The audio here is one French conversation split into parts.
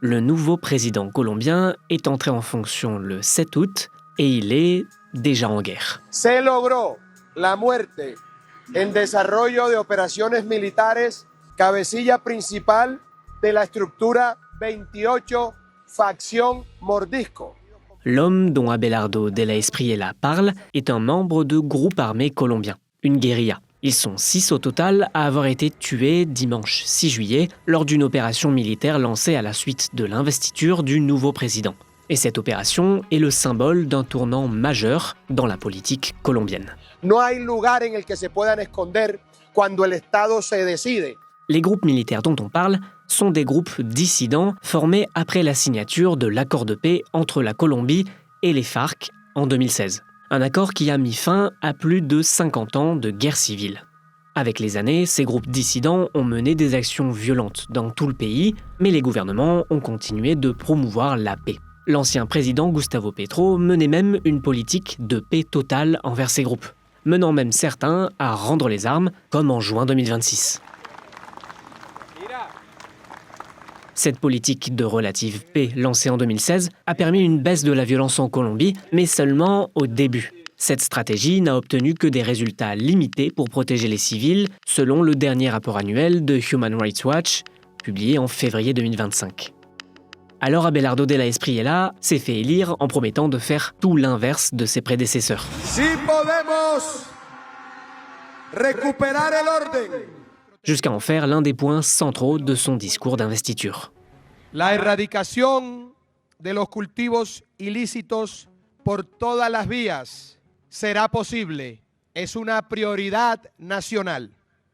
Le nouveau président colombien est entré en fonction le 7 août et il est déjà en guerre. Se logró la muerte en desarrollo de operaciones militares, cabecilla principal de la estructura 28 Facción Mordisco. L'homme dont Abelardo de la Espriella parle est un membre de groupe armé colombien, une guérilla. Ils sont 6 au total à avoir été tués dimanche 6 juillet lors d'une opération militaire lancée à la suite de l'investiture du nouveau président. Et cette opération est le symbole d'un tournant majeur dans la politique colombienne. No hay lugar en el que se puedan esconder cuando el Estado se decide. Les groupes militaires dont on parle sont des groupes dissidents formés après la signature de l'accord de paix entre la Colombie et les FARC en 2016. Un accord qui a mis fin à plus de 50 ans de guerre civile. Avec les années, ces groupes dissidents ont mené des actions violentes dans tout le pays, mais les gouvernements ont continué de promouvoir la paix. L'ancien président Gustavo Petro menait même une politique de paix totale envers ces groupes, menant même certains à rendre les armes, comme en juin 2026. Cette politique de relative paix lancée en 2016 a permis une baisse de la violence en Colombie, mais seulement au début. Cette stratégie n'a obtenu que des résultats limités pour protéger les civils, selon le dernier rapport annuel de Human Rights Watch, publié en février 2025. Alors Abelardo de la Espriella s'est fait élire en promettant de faire tout l'inverse de ses prédécesseurs. Si podemos recuperar el orden. Jusqu'à en faire l'un des points centraux de son discours d'investiture. La erradicación de los cultivos ilícitos por todas las vías será posible. Es una prioridad nacional.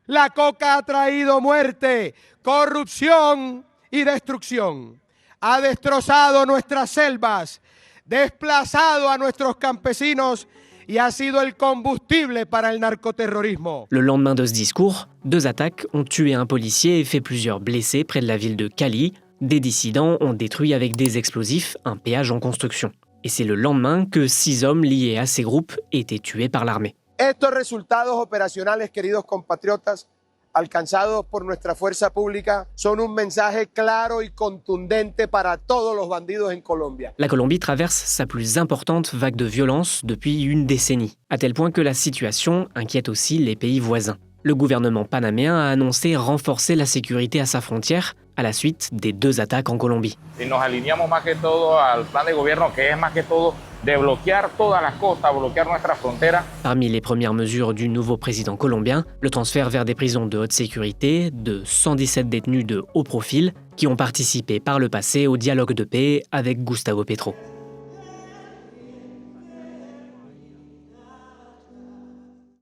La coca ha traído muerte, corrupción y destrucción. Ha destrozado nuestras selvas, desplazado a nuestros campesinos y ha sido el combustible para el narcoterrorismo. Le lendemain de ce discours, 2 attaques ont tué un policier et fait plusieurs blessés près de la ville de Cali. Des dissidents ont détruit avec des explosifs un péage en construction. Et c'est le lendemain que 6 hommes liés à ces groupes étaient tués par l'armée. Estos resultados operacionales, queridos compatriotas, alcanzados por nuestra fuerza pública, son un mensaje claro y contundente para todos los bandidos en Colombia. La Colombie traverse sa plus importante vague de violence depuis une décennie, à tel point que la situation inquiète aussi les pays voisins. Le gouvernement panaméen a annoncé renforcer la sécurité à sa frontière à la suite des 2 attaques en Colombie. Y nos alineamos más que todo al plan de gobierno, que es más que todo de bloquear todas las costas, bloquear nuestras fronteras. Parmi les premières mesures du nouveau président colombien, le transfert vers des prisons de haute sécurité de 117 détenus de haut profil qui ont participé par le passé au dialogue de paix avec Gustavo Petro.